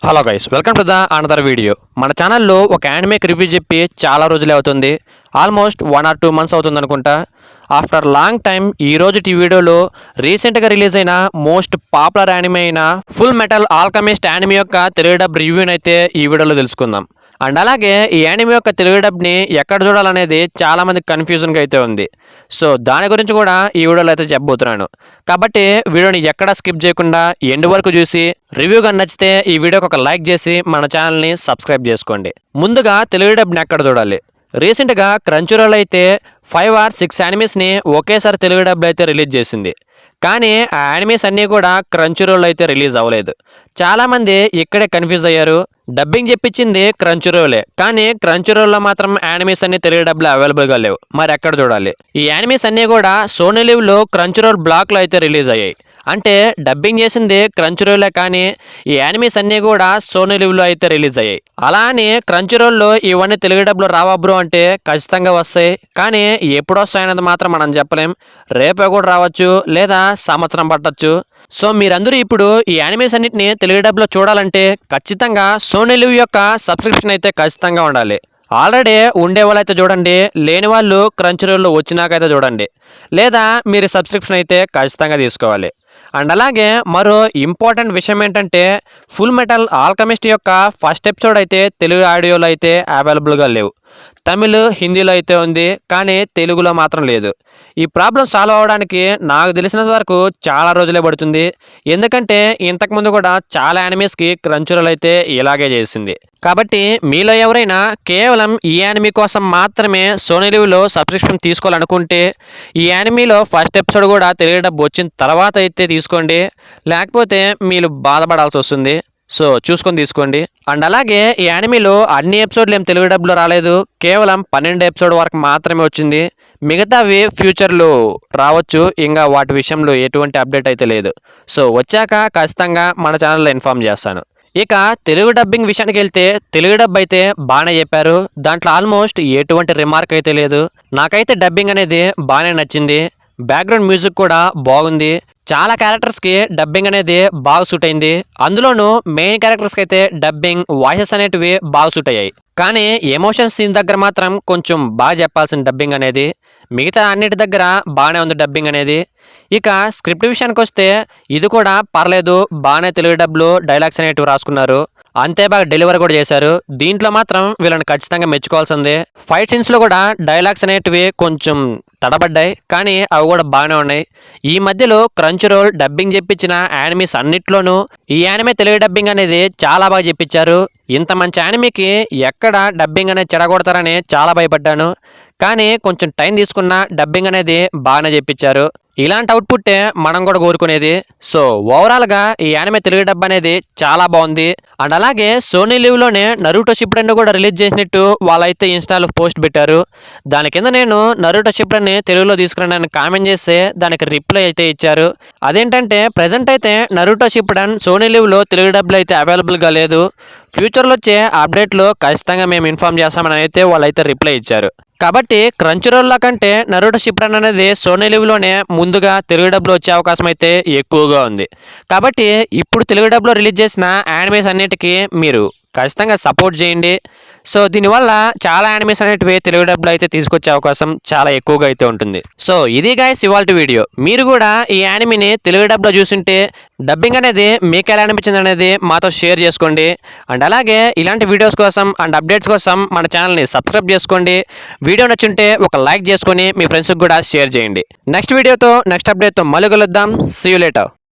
Hello guys, welcome to the another video. మన ఛానల్లో ఒక యానిమేకి రివ్యూ చెప్పి చాలా రోజులే అవుతుంది. ఆల్మోస్ట్ 1 or 2 months అవుతుంది అనుకుంటా. ఆఫ్టర్ లాంగ్ టైమ్ ఈ రోజు ఈ వీడియోలో రీసెంట్గా రిలీజ్ అయిన మోస్ట్ పాపులర్ యానిమే అయిన ఫుల్ మెటల్ ఆల్కెమిస్ట్ యానిమే యొక్క తెలుగు డబ్ రివ్యూని అయితే ఈ వీడియోలో తెలుసుకుందాం. అండ్ అలాగే ఈ యానిమే యొక్క తెలుగు డబ్ని ఎక్కడ చూడాలనేది చాలామంది కన్ఫ్యూజన్గా అయితే ఉంది. సో దాని గురించి కూడా ఈ వీడియోలో అయితే చెప్పబోతున్నాను. కాబట్టి వీడియోని ఎక్కడా స్కిప్ చేయకుండా ఎండ్ వరకు చూసి రివ్యూగా నచ్చితే ఈ వీడియోకి ఒక లైక్ చేసి మన ఛానల్ని సబ్స్క్రైబ్ చేసుకోండి. ముందుగా తెలుగు డబ్ని ఎక్కడ చూడాలి? రీసెంట్గా క్రంచీరోల్ అయితే 5 or 6 యానిమేస్ని ఒకేసారి తెలుగు డబ్లో అయితే రిలీజ్ చేసింది. కానీ ఆ యానిమేస్ అన్నీ కూడా క్రంచీరోల్ అయితే రిలీజ్ అవ్వలేదు. చాలామంది ఇక్కడే కన్ఫ్యూజ్ అయ్యారు. డబ్బింగ్ చెప్పించింది క్రంచీరోలే, కానీ క్రంచీరోల్లో మాత్రం యానిమేస్ అన్ని తెలుగు డబ్లో అవైలబుల్గా లేవు. మరి ఎక్కడ చూడాలి? ఈ యానిమేస్ అన్నీ కూడా సోనీ లివ్లో క్రంచీరోల్ బ్లాక్లో అయితే రిలీజ్ అయ్యాయి. అంటే డబ్బింగ్ చేసింది క్రంచీరోలే, కానీ ఈ యానిమేస్ అన్నీ కూడా సోనీ లివ్లో అయితే రిలీజ్ అయ్యాయి. అలా అని క్రంచీరోల్లో ఇవన్నీ తెలుగు డబ్లో రావా బ్రో అంటే ఖచ్చితంగా వస్తాయి, కానీ ఎప్పుడు వస్తాయనేది మాత్రం మనం చెప్పలేం. రేపే కూడా రావచ్చు, లేదా సంవత్సరం పట్టచ్చు. సో మీరందరూ ఇప్పుడు ఈ యానిమేస్ అన్నింటినీ తెలుగు డబ్లో చూడాలంటే ఖచ్చితంగా సోనీ లివ్ యొక్క సబ్స్క్రిప్షన్ అయితే ఖచ్చితంగా ఉండాలి. ఆల్రెడీ ఉండే వాళ్ళు అయితే చూడండి, లేని వాళ్ళు క్రంచీరోల్లో వచ్చినాకైతే చూడండి, లేదా మీరు సబ్స్క్రిప్షన్ అయితే ఖచ్చితంగా తీసుకోవాలి. అండ్ అలాగే మరో ఇంపార్టెంట్ విషయం ఏంటంటే ఫుల్ మెటల్ ఆల్కెమిస్ట్ యొక్క ఫస్ట్ ఎపిసోడ్ అయితే తెలుగు ఆడియోలో అయితే అవైలబుల్గా లేవు. తమిళ్, హిందీలో అయితే ఉంది, కానీ తెలుగులో మాత్రం లేదు. ఈ ప్రాబ్లం సాల్వ్ అవ్వడానికి నాకు తెలిసినంత వరకు చాలా రోజులే పడుతుంది. ఎందుకంటే ఇంతకుముందు కూడా చాలా యానిమేస్కి క్రంచీరోల్ అయితే ఇలాగే చేసింది. కాబట్టి మీలో ఎవరైనా కేవలం ఈ యానిమీ కోసం మాత్రమే సోనీ లివ్లో సబ్స్క్రిప్షన్ తీసుకోవాలనుకుంటే ఈ యానిమీలో ఫస్ట్ ఎపిసోడ్ కూడా తెలుగు డబ్ వచ్చిన తర్వాత అయితే తీసుకోండి, లేకపోతే మీరు బాధపడాల్సి వస్తుంది. సో చూసుకొని తీసుకోండి. అండ్ అలాగే ఈ యానిమీలో అన్ని ఎపిసోడ్లు ఏం తెలుగు డబ్లో రాలేదు, కేవలం 12 ఎపిసోడ్ వరకు మాత్రమే వచ్చింది. మిగతావి ఫ్యూచర్లో రావచ్చు, ఇంకా వాటి విషయంలో ఎటువంటి అప్డేట్ అయితే లేదు. సో వచ్చాక ఖచ్చితంగా మన ఛానల్లో ఇన్ఫామ్ చేస్తాను. ఇక తెలుగు డబ్బింగ్ విషయానికి వెళ్తే తెలుగు డబ్ అయితే బాగానే చెప్పారు. దాంట్లో ఆల్మోస్ట్ ఎటువంటి రిమార్క్ అయితే లేదు. నాకైతే డబ్బింగ్ అనేది బాగానే నచ్చింది. బ్యాక్గ్రౌండ్ మ్యూజిక్ కూడా బాగుంది. చాలా క్యారెక్టర్స్కి డబ్బింగ్ అనేది బాగా సూట్ అయింది. అందులోనూ మెయిన్ క్యారెక్టర్స్కి అయితే డబ్బింగ్ వాయిసెస్ అనేటివి బాగా సూట్ అయ్యాయి. కానీ ఎమోషన్స్ సీన్ దగ్గర మాత్రం కొంచెం బాగా చెప్పాల్సిన డబ్బింగ్ అనేది. మిగతా అన్నిటి దగ్గర బాగానే ఉంది డబ్బింగ్ అనేది. ఇక స్క్రిప్ట్ విషయానికి వస్తే ఇది కూడా పర్లేదు, బాగానే తెలుగు డబ్లో డైలాగ్స్ అనేటివి రాసుకున్నారు. అంతే బాగా డెలివరీ కూడా చేశారు. దీంట్లో మాత్రం వీళ్ళని ఖచ్చితంగా మెచ్చుకోవాల్సిందే. ఫైట్ సీన్స్లో కూడా డైలాగ్స్ అనేటివి కొంచెం తడబడ్డాయి, కానీ అవి కూడా బాగానే ఉన్నాయి. ఈ మధ్యలో క్రంచీరోల్ డబ్బింగ్ చెప్పించిన యానిమేస్ అన్నిట్లోనూ ఈ యానిమే తెలుగు డబ్బింగ్ అనేది చాలా బాగా చెప్పించారు. ఇంత మంచి యానిమేకి ఎక్కడ డబ్బింగ్ అనేది చెడగొడతారని చాలా భయపడ్డాను, కానీ కొంచెం టైం తీసుకున్న డబ్బింగ్ అనేది బాగానే చెప్పించారు. ఇలాంటి అవుట్పుట్టే మనం కూడా కోరుకునేది. సో ఓవరాల్గా ఈ యానిమే తెలుగు డబ్ అనేది చాలా బాగుంది. అండ్ అలాగే సోనీ లివ్లోనే నరూటో షిప్డెన్ కూడా రిలీజ్ చేసినట్టు వాళ్ళైతే ఇన్స్టాలో పోస్ట్ పెట్టారు. దాని కింద నేను నరూటో షిప్డెన్ని తెలుగులో తీసుకురాని కామెంట్ చేస్తే దానికి రిప్లై అయితే ఇచ్చారు. అదేంటంటే ప్రజెంట్ అయితే నరూటో షిప్డెన్ సోనీ లివ్లో తెలుగు డబ్లో అయితే అవైలబుల్గా లేదు. ఫ్యూచర్లో వచ్చే అప్డేట్లో ఖచ్చితంగా మేము ఇన్ఫామ్ చేస్తామని అయితే వాళ్ళైతే రిప్లై ఇచ్చారు. కాబట్టి క్రంచీరోల్ కంటే నరూటో షిప్డెన్ అనేది సోనీ లివ్లోనే ముందుగా తెలుగు డబ్లో వచ్చే అవకాశం అయితే ఎక్కువగా ఉంది. కాబట్టి ఇప్పుడు తెలుగు డబ్లో రిలీజ్ చేసిన యానిమేస్ అన్నిటికీ మీరు ఖచ్చితంగా సపోర్ట్ చేయండి. సో దీనివల్ల చాలా యానిమేస్ అనేటివి తెలుగు డబ్లో అయితే తీసుకొచ్చే అవకాశం చాలా ఎక్కువగా అయితే ఉంటుంది. సో ఇది గైస్ ఇవాల్టి వీడియో. మీరు కూడా ఈ యానిమేని తెలుగు డబ్లో చూస్తుంటే డబ్బింగ్ అనేది మీకు ఎలా అనిపించింది అనేది మాతో షేర్ చేసుకోండి. అండ్ అలాగే ఇలాంటి వీడియోస్ కోసం అండ్ అప్డేట్స్ కోసం మన ఛానల్ని సబ్స్క్రైబ్ చేసుకోండి. వీడియో నచ్చుంటే ఒక లైక్ చేసుకొని మీ ఫ్రెండ్స్కి కూడా షేర్ చేయండి. నెక్స్ట్ వీడియోతో నెక్స్ట్ అప్డేట్తో మళ్ళీ కలుద్దాం. See you later.